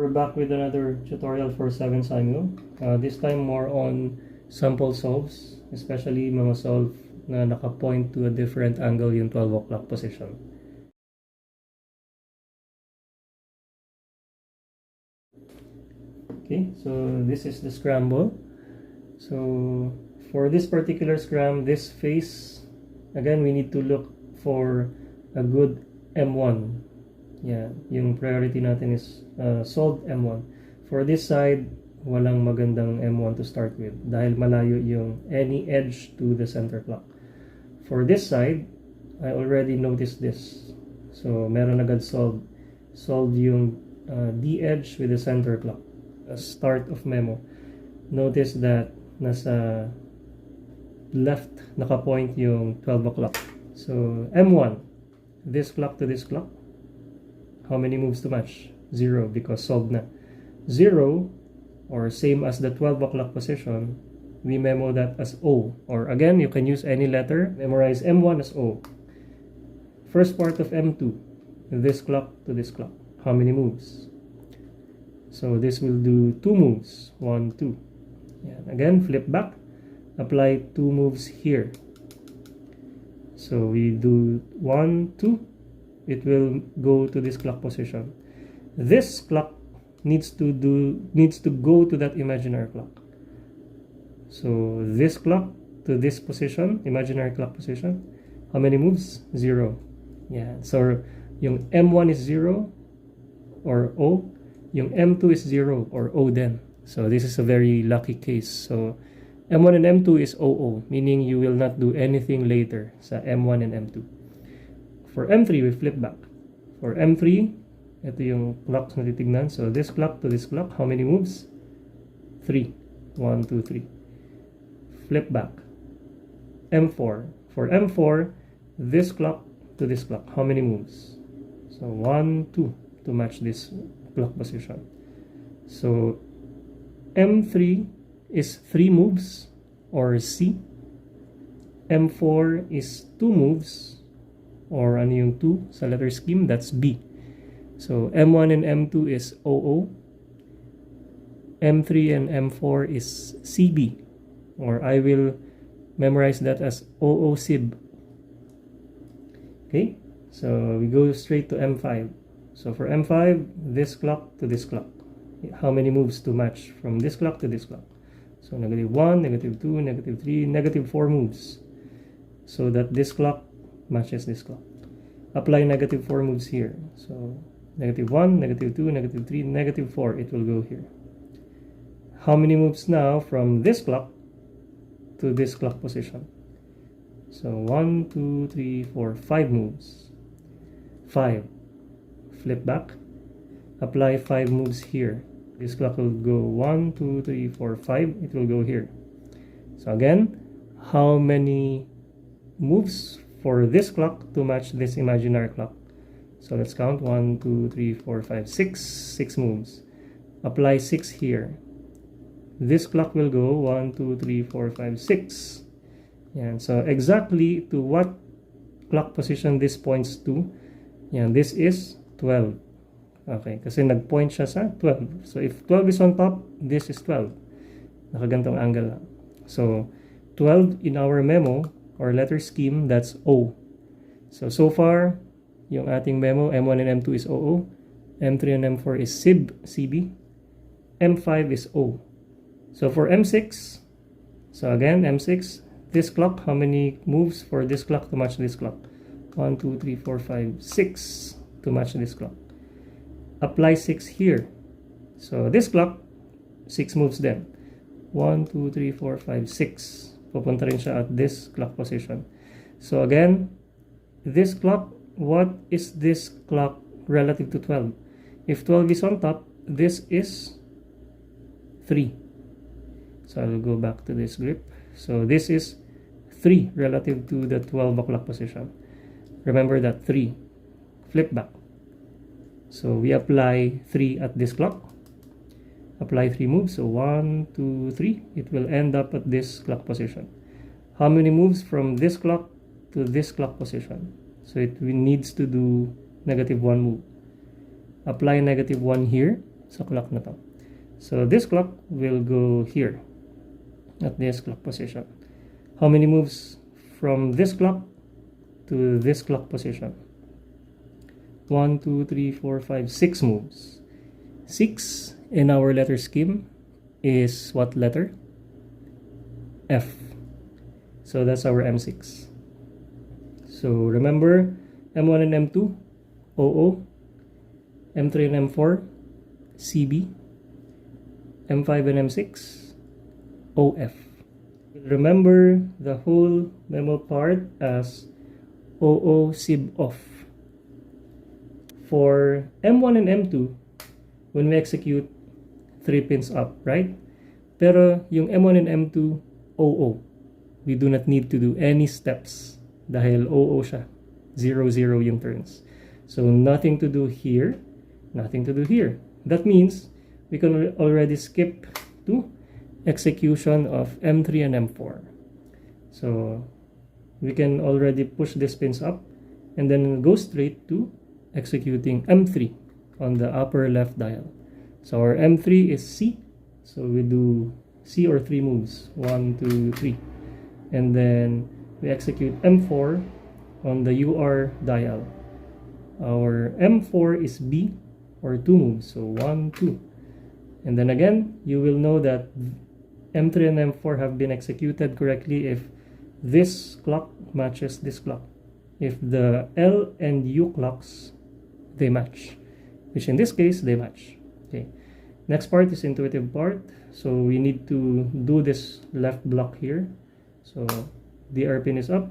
we're back with another tutorial for 7 Simul. This time more on sample solves, especially mga solve na naka-point to a different angle yung 12 o'clock position. Okay, so this is the scramble. So for this particular scram, this face, again, we need to look for a good M1. Yeah, yung priority natin is solved M1. For this side, walang magandang M1 to start with dahil malayo yung any edge to the center clock. For this side, I already noticed this. So meron agad solved yung D edge with the center clock. Start of memo. Notice that nasa left naka-point yung 12 o'clock. So M1, this clock to this clock. How many moves to match? 0 because solved na. 0 or same as the 12 o'clock position, we memo that as O. Or again, you can use any letter. Memorize M1 as O. First part of M2, this clock to this clock. How many moves? So this will do 2 moves. 1, 2. Yeah. Again, flip back. Apply 2 moves here. So we do 1, 2. It will go to this clock position. This clock needs to go to that imaginary clock. So this clock to this position, imaginary clock position, how many moves? 0. Yeah. So yung M1 is 0 or O, yung M2 is 0 or O then. So this is a very lucky case. So M1 and M2 is OO, meaning you will not do anything later sa M1 and M2. For M3, we flip back. For M3, ito yung clocks na titignan. So this clock to this clock, how many moves? 3. 1, 2, 3. Flip back. M4. For M4, this clock to this clock, how many moves? So 1, 2 to match this clock position. So M3 is 3 moves or C. M4 is 2 moves or ano yung 2 sa letter scheme, that's B. So M1 and M2 is OO. M3 and M4 is CB, or I will memorize that as OO SIB. Okay, so we go straight to M5. So for M5, this clock to this clock. How many moves to match from this clock to this clock? So negative 1, negative 2, negative 3, negative 4 moves. So that this clock matches this clock. Apply negative 4 moves here. So negative 1, negative 2, negative 3, negative 4, it will go here. How many moves now from this clock to this clock position? So 1, 2, 3, 4, 5 moves. 5. Flip back. Apply 5 moves here. This clock will go 1, 2, 3, 4, 5. It will go here. So again, how many moves for this clock to match this imaginary clock? So let's count 1, 2, 3, 4, 5, 6. 6 moves. Apply 6 here. This clock will go 1, 2, 3, 4, 5, 6. Yan. So exactly to what clock position this points to? Yan. This is 12. Okay, kasi nag-point siya sa 12. So if 12 is on top, this is 12. Nakagantong angle lang. So 12 in our memo or letter scheme, that's O. So far, yung ating memo, M1 and M2 is OO. M3 and M4 is SIB, CB. M5 is O. So for M6, so again, M6, this clock, how many moves for this clock to match this clock? 1, 2, 3, 4, 5, 6 to match this clock. Apply 6 here. So this clock, 6 moves then. 1, 2, 3, 4, 5, 6. Pupunta rin siya at this clock position. So again, this clock, what is this clock relative to 12? If 12 is on top, this is 3. So I'll go back to this grip. So this is 3 relative to the 12 o'clock position. Remember that 3. Flip back. So we apply 3 at this clock. Apply 3 moves. So 1, 2, 3. It will end up at this clock position. How many moves from this clock to this clock position? So it needs to do negative 1 move. Apply negative 1 here. sa clock na to. So this clock will go here at this clock position. How many moves from this clock to this clock position? 1, 2, 3, 4, 5, 6 moves. 6 in our letter scheme is what letter? F. So that's our M6. So remember, M1 and M2, OO, M3 and M4, CB, M5 and M6, OF. Remember the whole memo part as OO SIB off. For M1 and M2, when we execute 3 pins up, right? Pero yung M1 and M2, OO. We do not need to do any steps dahil OO siya. 0, 0 yung turns. So nothing to do here, nothing to do here. That means we can already skip to execution of M3 and M4. So we can already push these pins up and then go straight to executing M3 on the upper left dial. So our M3 is C. So we do C or 3 moves. 1, 2, 3. And then we execute M4 on the UR dial. Our M4 is B or 2 moves. So 1, 2. And then again, you will know that M3 and M4 have been executed correctly if this clock matches this clock. If the L and U clocks, they match. Which in this case, they match. Okay. Next part is intuitive part. So we need to do this left block here. So the R pin is up.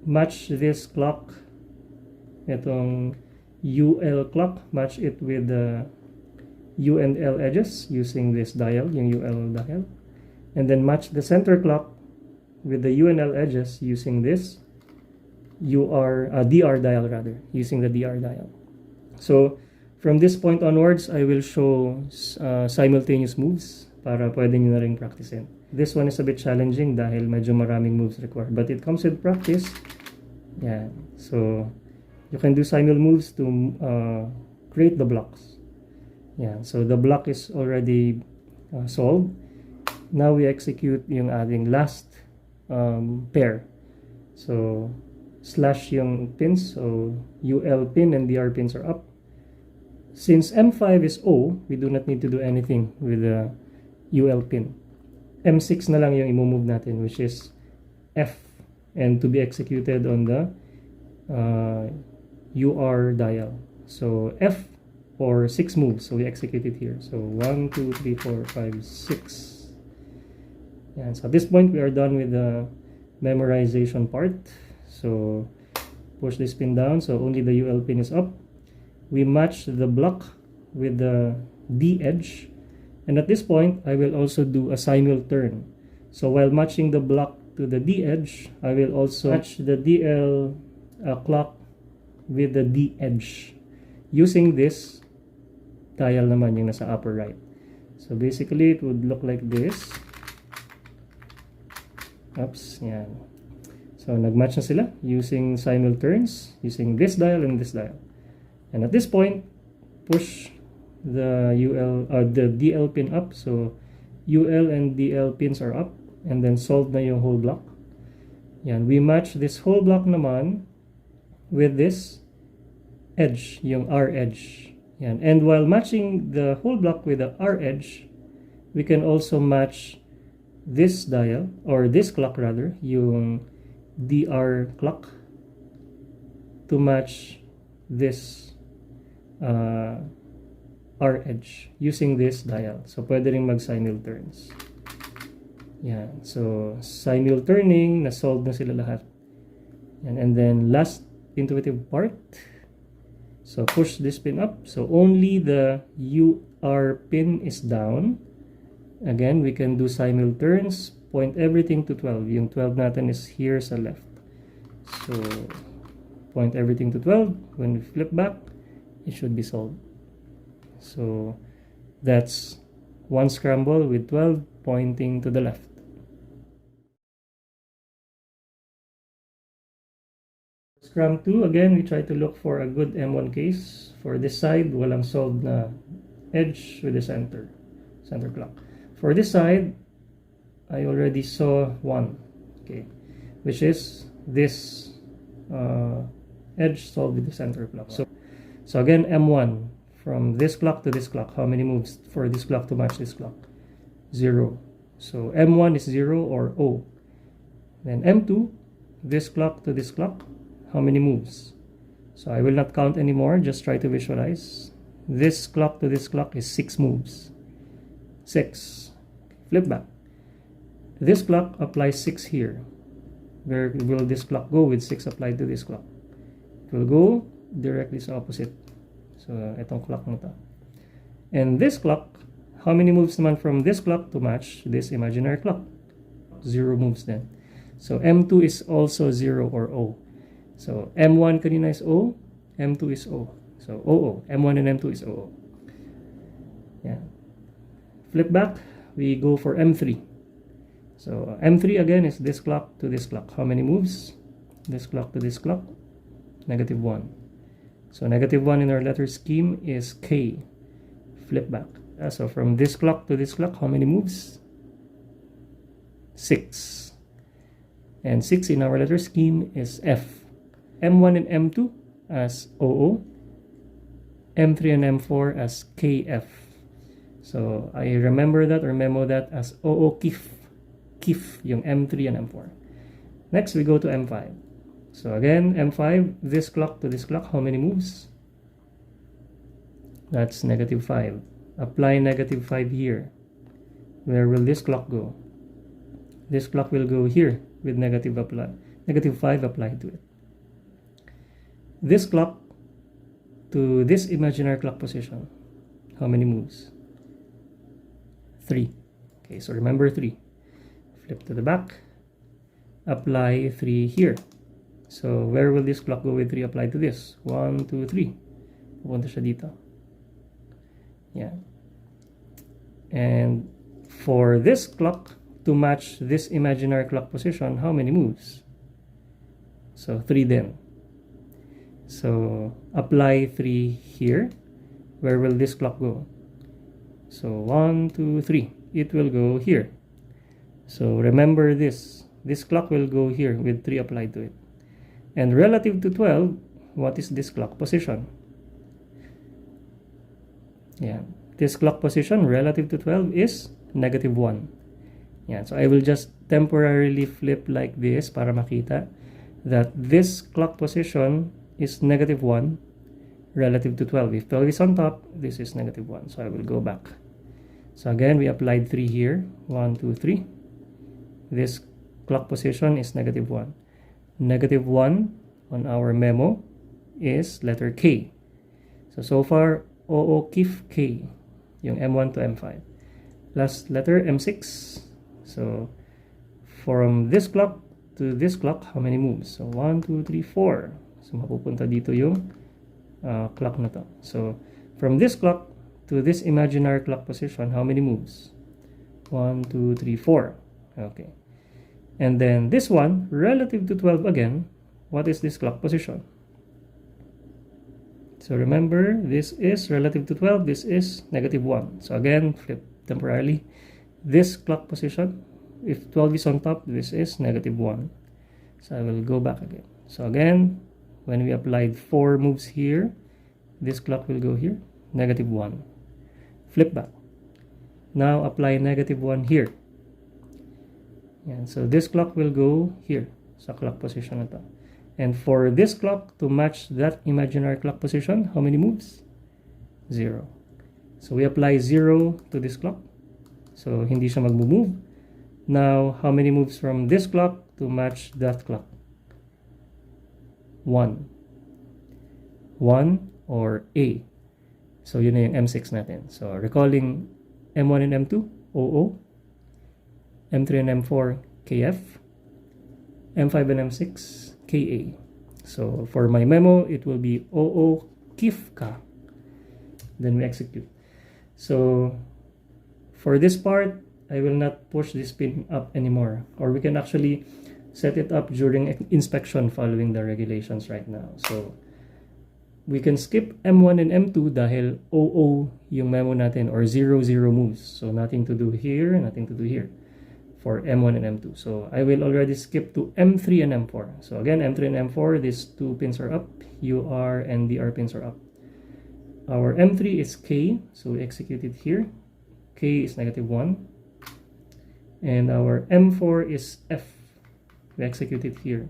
Match this clock. Itong UL clock. Match it with the U and L edges using this dial, yung UL dial. And then match the center clock with the U and L edges using this DR dial rather, using the DR dial. So from this point onwards, I will show simultaneous moves para pwede nyo na rin practicein. This one is a bit challenging dahil medyo maraming moves required. But it comes with practice. Yeah. So you can do simul moves to create the blocks. Yeah. So the block is already solved. Now we execute yung ating last pair. So slash yung pins. So UL pin and DR pins are up. Since M5 is O, we do not need to do anything with the UL pin. M6 na lang yung i-move natin, which is F, and to be executed on the UR dial. So F for 6 moves, so we execute it here. So 1, 2, 3, 4, 5, 6. Yeah, so at this point, we are done with the memorization part. So push this pin down, so only the UL pin is up. We match the block with the D edge, and at this point I will also do a simul turn. So while matching the block to the D edge, I will also match the DL clock with the D edge using this dial naman yung nasa upper right. So basically it would look like this. Oops, yan. So nagmatch na sila using simul turns, using this dial and this dial. And at this point, push the the DL pin up. So UL and DL pins are up, and then solve na yung whole block. Yan, we match this whole block naman with this edge, yung R edge. Yan, and while matching the whole block with the R edge, we can also match this dial or this clock rather, yung DR clock, to match this R edge using this dial. So pwede rin mag-simul turns. Yan. So simul turning, na-solve na sila lahat. Yan. And then last intuitive part. So push this pin up. So only the UR pin is down. Again, we can do simul turns. Point everything to 12. Yung 12 natin is here sa left. So point everything to 12. When we flip back, it should be solved. So that's one scramble with 12 pointing to the left. Scram 2, again, we try to look for a good M1 case. For this side, walang solved na edge with the center clock. For this side, I already saw one, okay, which is this edge solved with the center clock. So again, M1 from this clock to this clock, how many moves for this clock to match this clock? 0. So M1 is 0 or O. Then M2, this clock to this clock, how many moves? So I will not count anymore, just try to visualize. This clock to this clock is 6 moves. 6. Flip back. This clock applies 6 here. Where will this clock go with 6 applied to this clock? It will go directly sa opposite. So, itong clock na to. And this clock, how many moves naman from this clock to match this imaginary clock? 0 moves then. So, M2 is also 0 or O. So, M1 kanina is O, M2 is O. So, OO. M1 and M2 is OO. Yeah. Flip back, we go for M3. So, M3 again is this clock to this clock. How many moves? This clock to this clock? -1. So, -1 in our letter scheme is K. Flip back. So, from this clock to this clock, how many moves? 6. And 6 in our letter scheme is F. M1 and M2 as OO. M3 and M4 as KF. So, I remember that or memo that as OO KIF. KIF, yung M3 and M4. Next, we go to M5. So, again, M5, this clock to this clock, how many moves? That's -5. Apply -5 here. Where will this clock go? This clock will go here with -5 applied to it. This clock to this imaginary clock position, how many moves? 3. Okay, so remember 3. Flip to the back. Apply 3 here. So, where will this clock go with 3 applied to this? 1, 2, 3. Pupunta siya dito. Yeah. And for this clock to match this imaginary clock position, how many moves? So, 3 then. So, apply 3 here. Where will this clock go? So, 1, 2, 3. It will go here. So, remember this. This clock will go here with 3 applied to it. And relative to 12, what is this clock position? Yeah, this clock position relative to 12 is -1. Yeah, so I will just temporarily flip like this para makita that this clock position is -1 relative to 12. If 12 is on top, this is -1. So I will go back. So again, we applied 3 here. 1, 2, 3. This clock position is -1. -1 on our memo is letter K. So far, OO KIF K, yung M1 to M5. Last letter, M6. So, from this clock to this clock, how many moves? So, 1, 2, 3, 4. So, mapupunta dito yung clock na to. So, from this clock to this imaginary clock position, how many moves? 1, 2, 3, 4. Okay. And then this one, relative to 12 again, what is this clock position? So remember, this is relative to 12, this is -1. So again, flip temporarily. This clock position, if 12 is on top, this is -1. So I will go back again. So again, when we applied 4 moves here, this clock will go here, -1. Flip back. Now apply -1 here. Yan. So this clock will go here sa clock position na to. And for this clock to match that imaginary clock position, how many moves? 0. So we apply 0 to this clock. So hindi siya mag-move. Now, how many moves from this clock to match that clock? 1. 1 or A. So yun na yung M6 natin. So recalling M1 and M2, OO. M3 and M4, KF, M5 and M6, KA. So for my memo, it will be OO KIF Ka. Then we execute. So for this part, I will not push this pin up anymore. Or we can actually set it up during inspection following the regulations right now. So we can skip M1 and M2 dahil OO yung memo natin, or 0, 0 moves. So nothing to do here, nothing to do here for M1 and M2. So I will already skip to M3 and M4. So again, M3 and M4, these two pins are up, UR and DR pins are up. Our M3 is K, so we execute it here. K is -1. And our M4 is F. We execute it here.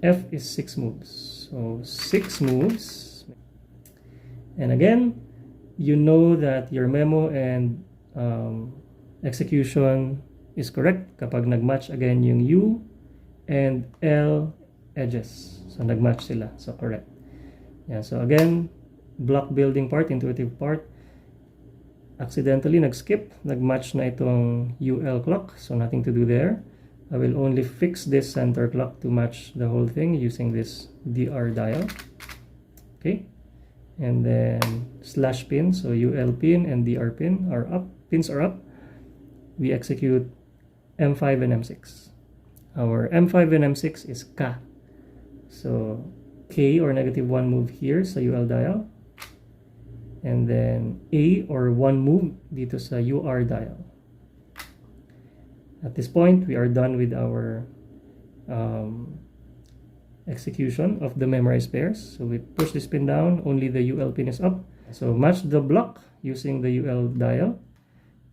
F is 6 moves. So 6 moves. And again, you know that your memo and execution is correct kapag nagmatch again yung U and L edges. So nagmatch sila. So correct. Yeah, so again, block building part, intuitive part. Accidentally nag-skip, nag-match na itong UL clock, so nothing to do there. I will only fix this center clock to match the whole thing using this DR dial. Okay, and then slash pin, so UL pin and DR pin are up, pins are up. We execute M5 and M6. Our M5 and M6 is K. So K or -1 move here sa UL dial. And then A or 1 move dito sa UR dial. At this point, we are done with our execution of the memorized pairs. So we push this pin down, only the UL pin is up. So match the block using the UL dial.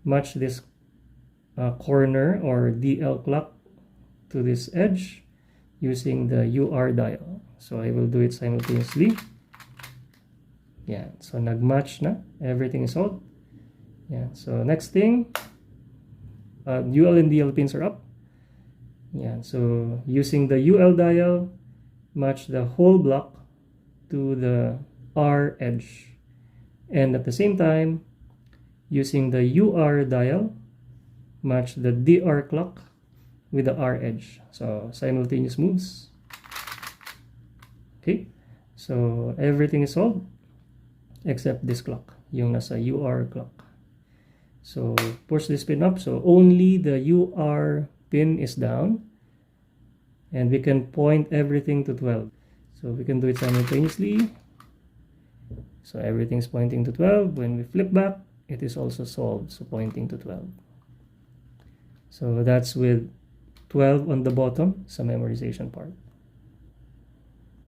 Match this corner or DL clock to this edge using the UR dial. So I will do it simultaneously. Yeah, so nag-match na. Everything is solved. Yeah, so next thing, UL and DL pins are up. Yeah, so using the UL dial, match the whole block to the R edge. And at the same time, using the UR dial, match the DR clock with the R edge. So simultaneous moves. Okay, so everything is solved except this clock, yung nasa UR clock. So push this pin up, so only the UR pin is down, and we can point everything to 12. So we can do it simultaneously. So everything's pointing to 12. When we flip back, it is also solved, so pointing to 12. So that's with 12 on the bottom sa memorization part.